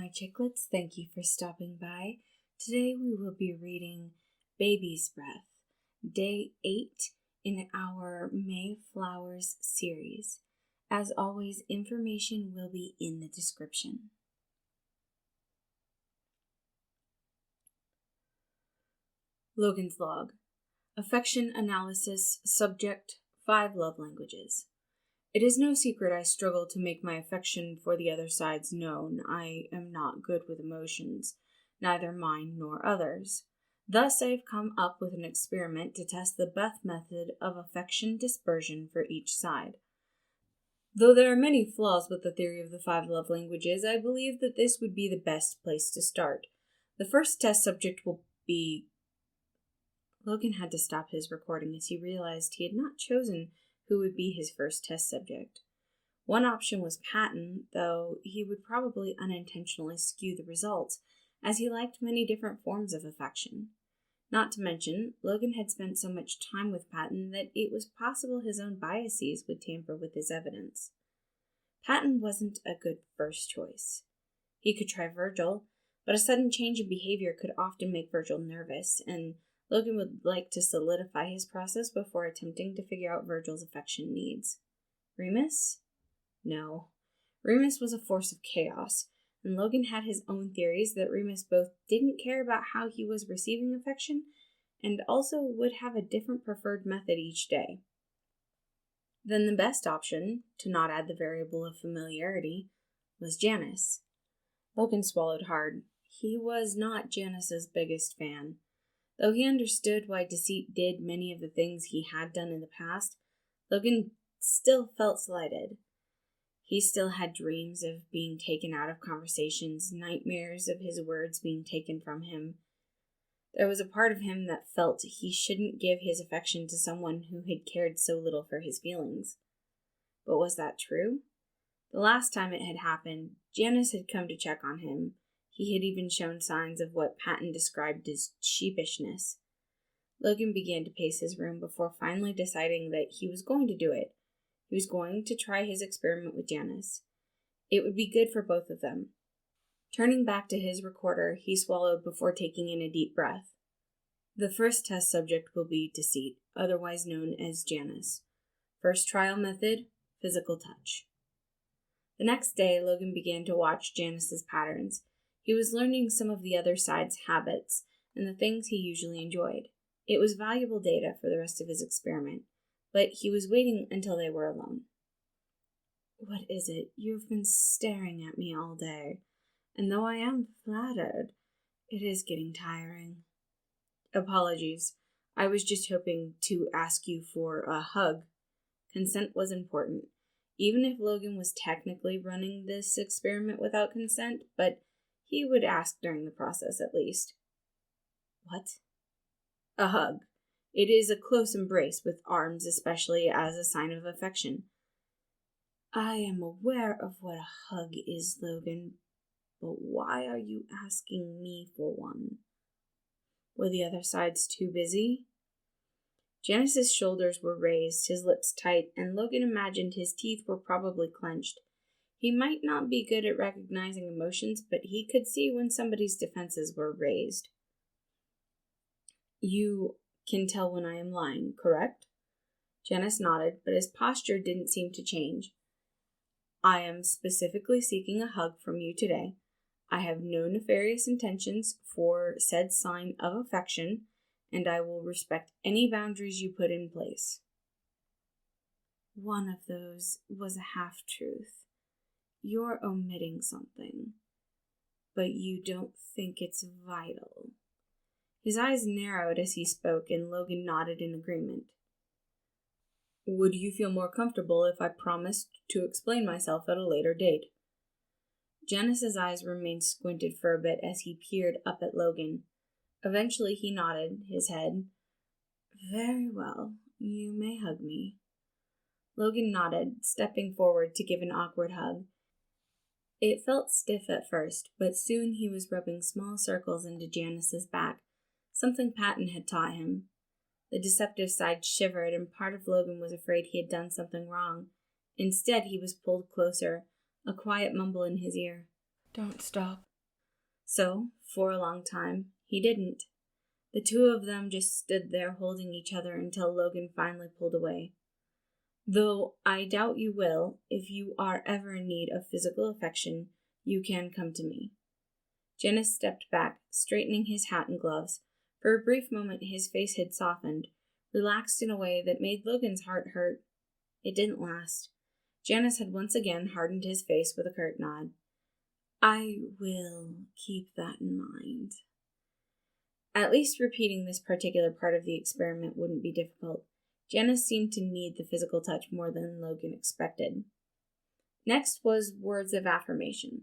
my chicklets, thank you for stopping by. Today we will be reading Baby's Breath, Day 8 in our May Flowers series. As always, information will be in the description. Logan's log. Affection analysis. Subject: 5 love languages. It is no secret I struggle to make my affection for the other side's known. I am not good with emotions, neither mine nor others. Thus I have come up with an experiment to test the best method of affection dispersion for each side. Though there are many flaws with the theory of the 5 love languages, I believe that this would be the best place to start. The first test subject will be... Logan had to stop his recording as he realized he had not chosen who would be his first test subject. One option was Patton, though he would probably unintentionally skew the results, as he liked many different forms of affection. Not to mention, Logan had spent so much time with Patton that it was possible his own biases would tamper with his evidence. Patton wasn't a good first choice. He could try Virgil, but a sudden change in behavior could often make Virgil nervous, and Logan would like to solidify his process before attempting to figure out Virgil's affection needs. Remus? No. Remus was a force of chaos, and Logan had his own theories that Remus both didn't care about how he was receiving affection and also would have a different preferred method each day. Then the best option, to not add the variable of familiarity, was Janice. Logan swallowed hard. He was not Janice's biggest fan. Though he understood why Deceit did many of the things he had done in the past, Logan still felt slighted. He still had dreams of being taken out of conversations, nightmares of his words being taken from him. There was a part of him that felt he shouldn't give his affection to someone who had cared so little for his feelings. But was that true? The last time it had happened, Janice had come to check on him. He had even shown signs of what Patton described as sheepishness. Logan began to pace his room before finally deciding that he was going to do it. He was going to try his experiment with Janice. It would be good for both of them. Turning back to his recorder, he swallowed before taking in a deep breath. The first test subject will be Deceit, otherwise known as Janice. First trial method, physical touch. The next day, Logan began to watch Janice's patterns. He was learning some of the other side's habits and the things he usually enjoyed. It was valuable data for the rest of his experiment, but he was waiting until they were alone. What is it? You've been staring at me all day, and though I am flattered, it is getting tiring. Apologies. I was just hoping to ask you for a hug. Consent was important, even if Logan was technically running this experiment without consent, but he would ask during the process at least. What? A hug. It is a close embrace with arms, especially as a sign of affection. I am aware of what a hug is, Logan, but why are you asking me for one? Were the other sides too busy? Janice's shoulders were raised, his lips tight, and Logan imagined his teeth were probably clenched. He might not be good at recognizing emotions, but he could see when somebody's defenses were raised. You can tell when I am lying, correct? Janice nodded, but his posture didn't seem to change. I am specifically seeking a hug from you today. I have no nefarious intentions for said sign of affection, and I will respect any boundaries you put in place. One of those was a half-truth. You're omitting something, but you don't think it's vital. His eyes narrowed as he spoke, and Logan nodded in agreement. Would you feel more comfortable if I promised to explain myself at a later date? Janice's eyes remained squinted for a bit as he peered up at Logan. Eventually he nodded his head. Very well, you may hug me. Logan nodded, stepping forward to give an awkward hug. It felt stiff at first, but soon he was rubbing small circles into Janice's back, something Patton had taught him. The deceptive side shivered, and part of Logan was afraid he had done something wrong. Instead, he was pulled closer, a quiet mumble in his ear. Don't stop. So, for a long time, he didn't. The two of them just stood there holding each other until Logan finally pulled away. Though I doubt you will, if you are ever in need of physical affection, you can come to me. Janice stepped back, straightening his hat and gloves. For a brief moment his face had softened, relaxed in a way that made Logan's heart hurt. It didn't last. Janice had once again hardened his face with a curt nod. I will keep that in mind. At least repeating this particular part of the experiment wouldn't be difficult. Janice seemed to need the physical touch more than Logan expected. Next was words of affirmation,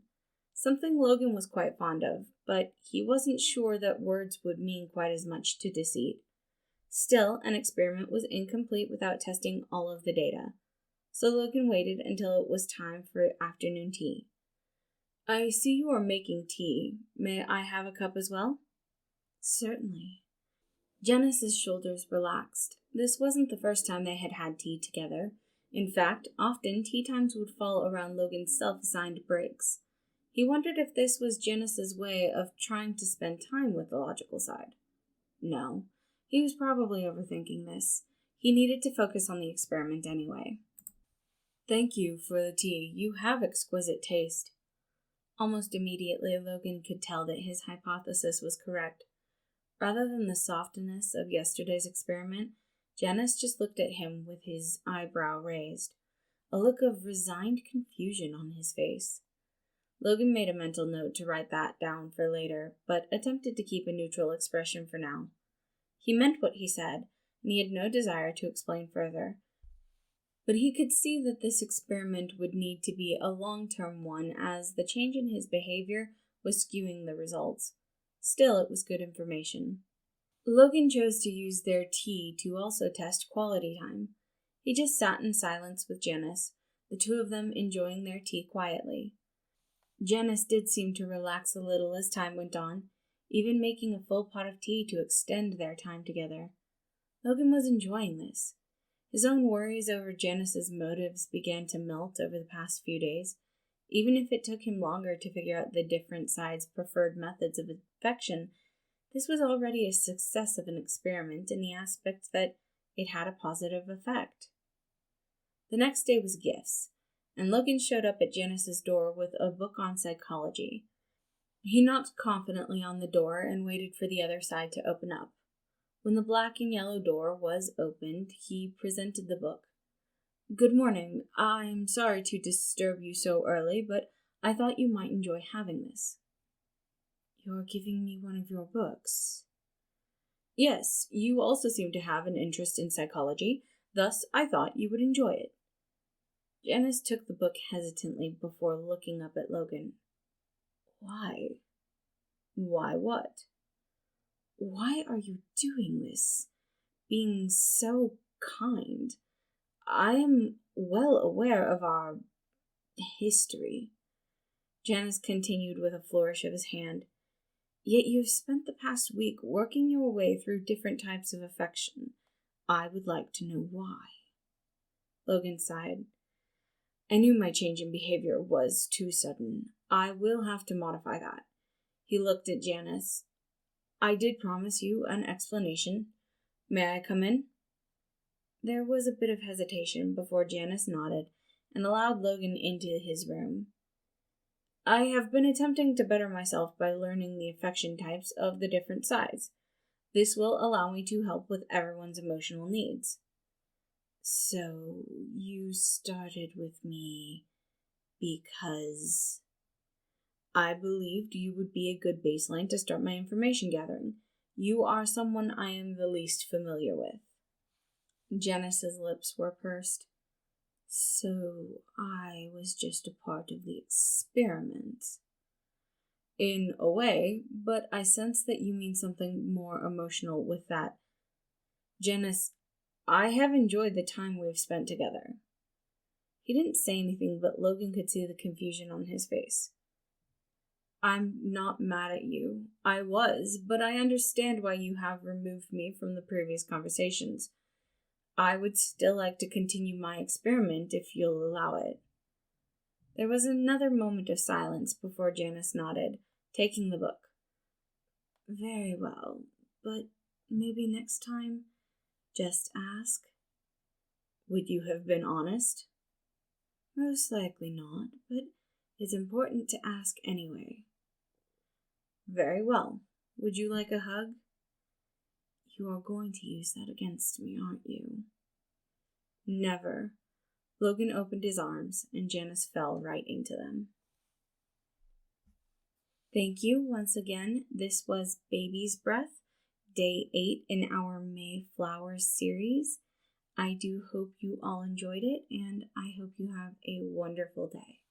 something Logan was quite fond of, but he wasn't sure that words would mean quite as much to Deceit. Still, an experiment was incomplete without testing all of the data, so Logan waited until it was time for afternoon tea. I see you are making tea. May I have a cup as well? Certainly. Janice's shoulders relaxed. This wasn't the first time they had had tea together. In fact, often tea times would fall around Logan's self-assigned breaks. He wondered if this was Janice's way of trying to spend time with the logical side. No, he was probably overthinking this. He needed to focus on the experiment anyway. Thank you for the tea. You have exquisite taste. Almost immediately, Logan could tell that his hypothesis was correct. Rather than the softness of yesterday's experiment, Janice just looked at him with his eyebrow raised, a look of resigned confusion on his face. Logan made a mental note to write that down for later, but attempted to keep a neutral expression for now. He meant what he said, and he had no desire to explain further. But he could see that this experiment would need to be a long-term one, as the change in his behavior was skewing the results. Still, it was good information. Logan chose to use their tea to also test quality time. He just sat in silence with Janice, the two of them enjoying their tea quietly. Janice did seem to relax a little as time went on, even making a full pot of tea to extend their time together. Logan was enjoying this. His own worries over Janice's motives began to melt over the past few days, even if it took him longer to figure out the different sides' preferred methods of affection. This was already a success of an experiment in the aspect that it had a positive effect. The next day was gifts, and Logan showed up at Janice's door with a book on psychology. He knocked confidently on the door and waited for the other side to open up. When the black and yellow door was opened, he presented the book. Good morning. I'm sorry to disturb you so early, but I thought you might enjoy having this. You're giving me one of your books? Yes, you also seem to have an interest in psychology, thus I thought you would enjoy it. Janice took the book hesitantly before looking up at Logan. Why? Why what? Why are you doing this? Being so kind. I am well aware of our history. Janice continued with a flourish of his hand. Yet you have spent the past week working your way through different types of affection. I would like to know why. Logan sighed. I knew my change in behavior was too sudden. I will have to modify that. He looked at Janice. I did promise you an explanation. May I come in? There was a bit of hesitation before Janice nodded and allowed Logan into his room. I have been attempting to better myself by learning the affection types of the different sides. This will allow me to help with everyone's emotional needs. So, you started with me because I believed you would be a good baseline to start my information gathering. You are someone I am the least familiar with. Janice's lips were pursed. So, I was just a part of the experiment. In a way, but I sense that you mean something more emotional with that. Janice, I have enjoyed the time we've spent together. He didn't say anything, but Logan could see the confusion on his face. I'm not mad at you. I was, but I understand why you have removed me from the previous conversations. I would still like to continue my experiment if you'll allow it. There was another moment of silence before Janice nodded, taking the book. Very well, but maybe next time, just ask. Would you have been honest? Most likely not, but it's important to ask anyway. Very well. Would you like a hug? You are going to use that against me, aren't you? Never. Logan opened his arms, and Janice fell right into them. Thank you once again. This was Baby's Breath, Day 8 in our May Flowers series. I do hope you all enjoyed it, and I hope you have a wonderful day.